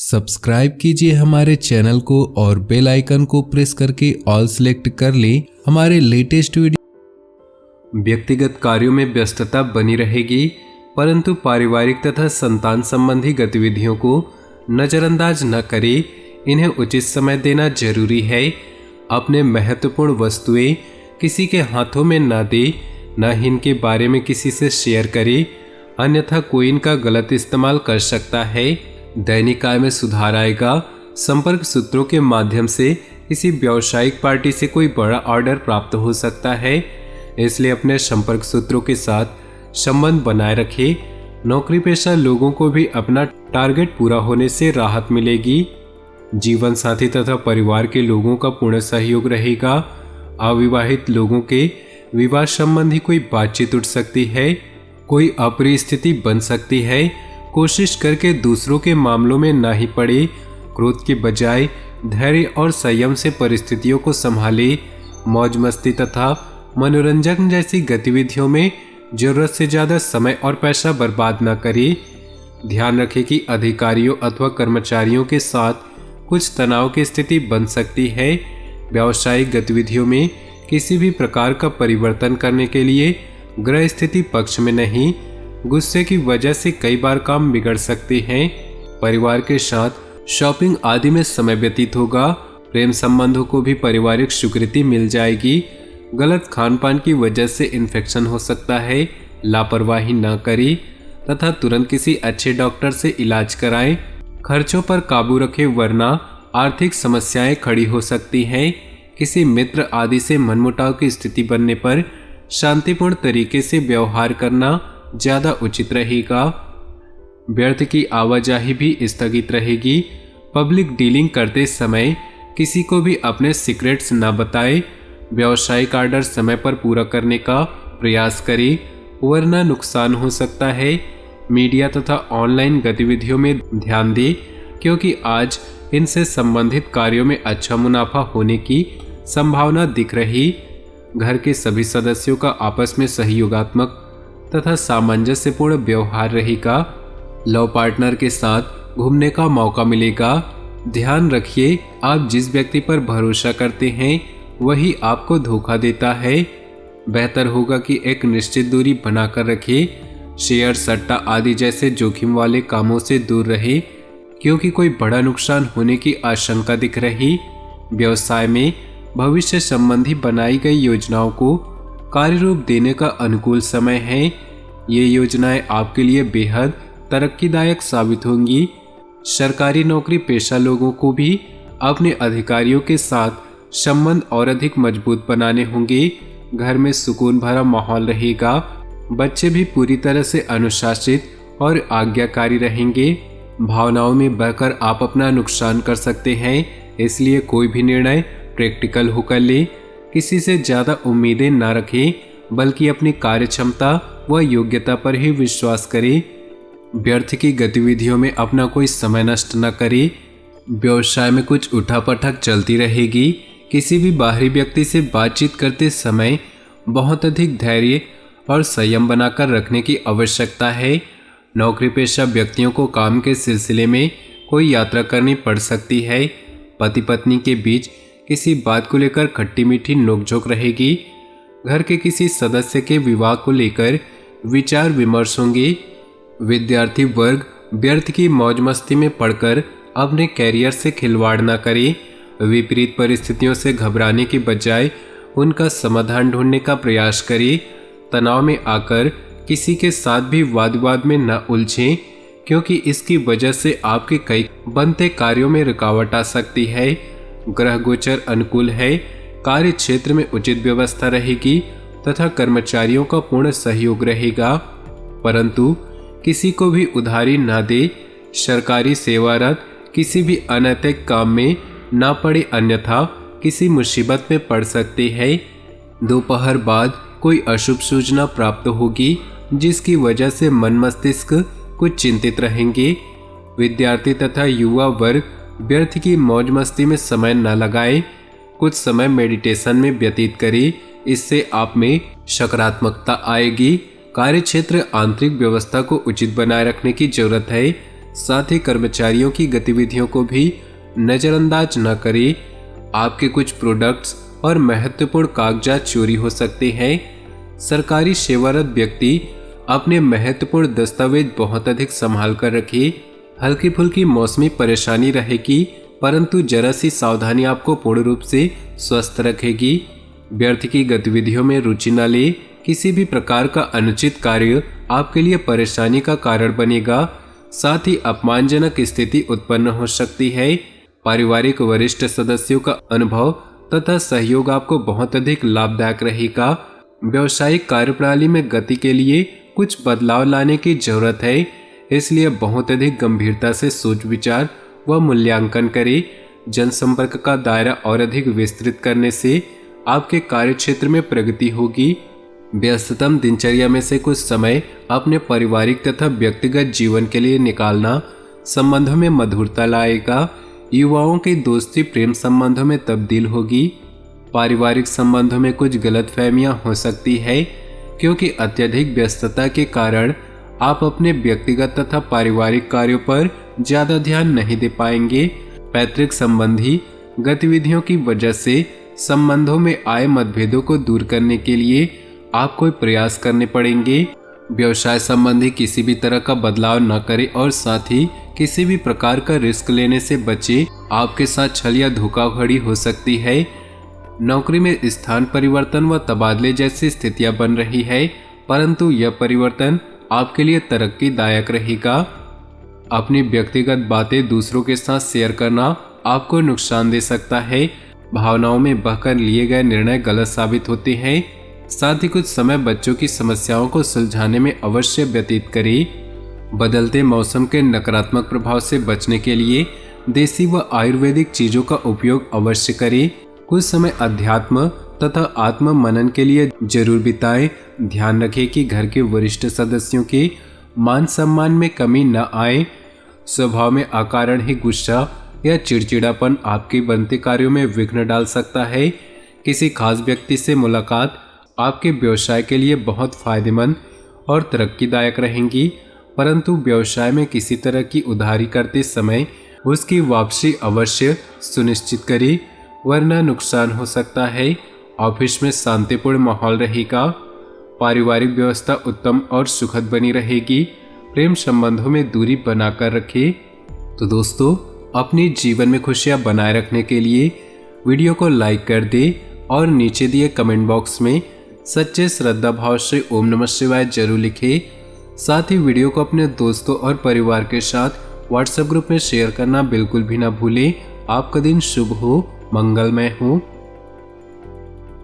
Subscribe कीजिए हमारे channel को और बेल आइकन को प्रेस करके ऑल सेलेक्ट कर लें हमारे लेटेस्ट वीडियो। व्यक्तिगत कार्यों में व्यस्तता बनी रहेगी, परंतु पारिवारिक तथा संतान संबंधी गतिविधियों को नज़रअंदाज न करें। इन्हें उचित समय देना जरूरी है। अपने महत्वपूर्ण वस्तुएं किसी के हाथों में न दे, न ही इनके बारे में किसी से शेयर करें, अन्यथा कोई इनका गलत इस्तेमाल कर सकता है। दैनिक आय में सुधार आएगा। संपर्क सूत्रों के माध्यम से किसी व्यावसायिक पार्टी से कोई बड़ा ऑर्डर प्राप्त हो सकता है, इसलिए अपने संपर्क सूत्रों के साथ संबंध बनाए रखें। नौकरी पेशा लोगों को भी अपना टारगेट पूरा होने से राहत मिलेगी। जीवन साथी तथा परिवार के लोगों का पूर्ण सहयोग रहेगा। अविवाहित लोगों के विवाह संबंधी कोई बातचीत उठ सकती है, कोई अप्रिय स्थिति बन सकती है। कोशिश करके दूसरों के मामलों में ना ही पड़े। क्रोध के बजाय धैर्य और संयम से परिस्थितियों को संभाले। मौज मस्ती तथा मनोरंजन जैसी गतिविधियों में जरूरत से ज़्यादा समय और पैसा बर्बाद न करें। ध्यान रखें कि अधिकारियों अथवा कर्मचारियों के साथ कुछ तनाव की स्थिति बन सकती है। व्यावसायिक गतिविधियों में किसी भी प्रकार का परिवर्तन करने के लिए ग्रह स्थिति पक्ष में नहीं। गुस्से की वजह से कई बार काम बिगड़ सकते हैं। परिवार के साथ शॉपिंग आदि में समय व्यतीत होगा। प्रेम संबंधों को भी पारिवारिक स्वीकृति मिल जाएगी। गलत खान पान की वजह से इन्फेक्शन हो सकता है। लापरवाही न करें तथा तुरंत किसी अच्छे डॉक्टर से इलाज कराएं। खर्चों पर काबू रखें, वरना आर्थिक समस्याएं खड़ी हो सकती हैं। किसी मित्र आदि से मनमुटाव की स्थिति बनने पर शांतिपूर्ण तरीके से व्यवहार करना ज़्यादा उचित रहेगा। व्यर्थ की आवाजाही भी स्थगित रहेगी। पब्लिक डीलिंग करते समय किसी को भी अपने सीक्रेट्स न बताएं। व्यावसायिक ऑर्डर समय पर पूरा करने का प्रयास करें, वरना नुकसान हो सकता है। मीडिया तथा ऑनलाइन गतिविधियों में ध्यान दें, क्योंकि आज इनसे संबंधित कार्यों में अच्छा मुनाफा होने की संभावना दिख रही। घर के सभी सदस्यों का आपस में सहयोगात्मक तथा सामंजस्यपूर्ण व्यवहार रहेगा। लव पार्टनर के साथ घूमने का मौका मिलेगा। ध्यान रखिए, आप जिस व्यक्ति पर भरोसा करते हैं वही आपको धोखा देता है। बेहतर होगा कि एक निश्चित दूरी बनाकर रखें। शेयर, सट्टा आदि जैसे जोखिम वाले कामों से दूर रहे, क्योंकि कोई बड़ा नुकसान होने की आशंका दिख रही। व्यवसाय में भविष्य संबंधी बनाई गई योजनाओं को कार्य रूप देने का अनुकूल समय है। ये योजनाएं आपके लिए बेहद तरक्कीदायक साबित होंगी। सरकारी नौकरी पेशा लोगों को भी अपने अधिकारियों के साथ संबंध और अधिक मजबूत बनाने होंगे। घर में सुकून भरा माहौल रहेगा। बच्चे भी पूरी तरह से अनुशासित और आज्ञाकारी रहेंगे। भावनाओं में बहकर आप अपना नुकसान कर सकते हैं, इसलिए कोई भी निर्णय प्रैक्टिकल होकर ले। किसी से ज़्यादा उम्मीदें न रखें, बल्कि अपनी कार्य क्षमता व योग्यता पर ही विश्वास करें। व्यर्थ की गतिविधियों में अपना कोई समय नष्ट न करें। व्यवसाय में कुछ उठापटक चलती रहेगी। किसी भी बाहरी व्यक्ति से बातचीत करते समय बहुत अधिक धैर्य और संयम बनाकर रखने की आवश्यकता है। नौकरी पेशा व्यक्तियों को काम के सिलसिले में कोई यात्रा करनी पड़ सकती है। पति पत्नी के बीच किसी बात को लेकर खट्टी मीठी नोकझोंक रहेगी। घर के किसी सदस्य के विवाह को लेकर विचार विमर्श होंगे। विद्यार्थी वर्ग व्यर्थ की मौज मस्ती में पड़कर अपने कैरियर से खिलवाड़ न करें। विपरीत परिस्थितियों से घबराने के बजाय उनका समाधान ढूंढने का प्रयास करें। तनाव में आकर किसी के साथ भी वाद विवाद में न उलझें, क्योंकि इसकी वजह से आपके कई बनते कार्यों में रुकावट आ सकती है। ग्रह गोचर अनुकूल है। कार्य क्षेत्र में उचित व्यवस्था रहेगी तथा कर्मचारियों का पूर्ण सहयोग रहेगा, परंतु किसी को भी उधारी न दे। सरकारी सेवारत किसी भी अनैतिक काम में न पड़े, अन्यथा किसी मुसीबत में पड़ सकते हैं। दोपहर बाद कोई अशुभ सूचना प्राप्त होगी, जिसकी वजह से मन मस्तिष्क कुछ चिंतित रहेंगे। विद्यार्थी तथा युवा वर्ग व्यर्थ की मौज मस्ती में समय न लगाएं। कुछ समय मेडिटेशन में व्यतीत करें, इससे आप में सकारात्मकता आएगी। कार्य क्षेत्र आंतरिक व्यवस्था को उचित बनाए रखने की जरूरत है। साथ ही कर्मचारियों की गतिविधियों को भी नज़रअंदाज न करें। आपके कुछ प्रोडक्ट्स और महत्वपूर्ण कागजात चोरी हो सकते हैं। सरकारी सेवारत व्यक्ति अपने महत्वपूर्ण दस्तावेज बहुत अधिक संभाल कर रखे। हल्की फुल्की मौसमी परेशानी रहेगी, परंतु जरा सी सावधानी आपको पूर्ण रूप से स्वस्थ रखेगी। व्यर्थ की गतिविधियों में रुचि न ले। किसी भी प्रकार का अनुचित कार्य आपके लिए परेशानी का कारण बनेगा। साथ ही अपमानजनक स्थिति उत्पन्न हो सकती है। पारिवारिक वरिष्ठ सदस्यों का अनुभव तथा सहयोग आपको बहुत अधिक लाभदायक रहेगा। व्यवसायिक कार्यप्रणाली में गति के लिए कुछ बदलाव लाने की जरूरत है, इसलिए बहुत अधिक गंभीरता से सोच विचार व मूल्यांकन करें। जनसंपर्क का दायरा और अधिक विस्तृत करने से आपके कार्यक्षेत्र में प्रगति होगी। व्यस्ततम दिनचर्या में से कुछ समय अपने पारिवारिक तथा व्यक्तिगत जीवन के लिए निकालना संबंधों में मधुरता लाएगा। युवाओं की दोस्ती प्रेम संबंधों में तब्दील होगी। पारिवारिक संबंधों में कुछ गलतफहमियां हो सकती है, क्योंकि अत्यधिक व्यस्तता के कारण आप अपने व्यक्तिगत तथा पारिवारिक कार्यों पर ज्यादा ध्यान नहीं दे पाएंगे। पैतृक संबंधी गतिविधियों की वजह से संबंधों में आए मतभेदों को दूर करने के लिए आपको प्रयास करने पड़ेंगे। व्यवसाय संबंधी किसी भी तरह का बदलाव न करें और साथ ही किसी भी प्रकार का रिस्क लेने से बचें। आपके साथ छल या धोखाधड़ी हो सकती है। नौकरी में स्थान परिवर्तन व तबादले जैसी स्थितियां बन रही है, परंतु यह परिवर्तन आपके लिए तरक्कीदायक रहेगा। अपनी व्यक्तिगत बातें दूसरों के साथ शेयर करना आपको नुकसान दे सकता है। भावनाओं में बहकर लिए गए निर्णय गलत साबित होते हैं। साथ ही कुछ समय बच्चों की समस्याओं को सुलझाने में अवश्य व्यतीत करें। बदलते मौसम के नकारात्मक प्रभाव से बचने के लिए देसी व आयुर्वेदिक चीजों का उपयोग अवश्य करें। कुछ समय अध्यात्म तथा आत्म मनन के लिए जरूर बिताएं। ध्यान रखें कि घर के वरिष्ठ सदस्यों के मान सम्मान में कमी न आए। स्वभाव में अकारण ही गुस्सा या चिड़चिड़ापन आपके बनते कार्यों में विघ्न डाल सकता है। किसी खास व्यक्ति से मुलाकात आपके व्यवसाय के लिए बहुत फायदेमंद और तरक्कीदायक रहेंगी, परंतु व्यवसाय में किसी तरह की उधारी करते समय उसकी वापसी अवश्य सुनिश्चित करें, वरना नुकसान हो सकता है। ऑफिस में शांतिपूर्ण माहौल रहेगा। पारिवारिक व्यवस्था उत्तम और सुखद बनी रहेगी। प्रेम संबंधों में दूरी बनाकर रखें। तो दोस्तों, अपने जीवन में खुशियां बनाए रखने के लिए वीडियो को लाइक कर दें और नीचे दिए कमेंट बॉक्स में सच्चे श्रद्धा भाव से ओम नमः शिवाय जरूर लिखें। साथ ही वीडियो को अपने दोस्तों और परिवार के साथ व्हाट्सएप ग्रुप में शेयर करना बिल्कुल भी ना भूलें। आपका दिन शुभ हो, मंगलमय हो।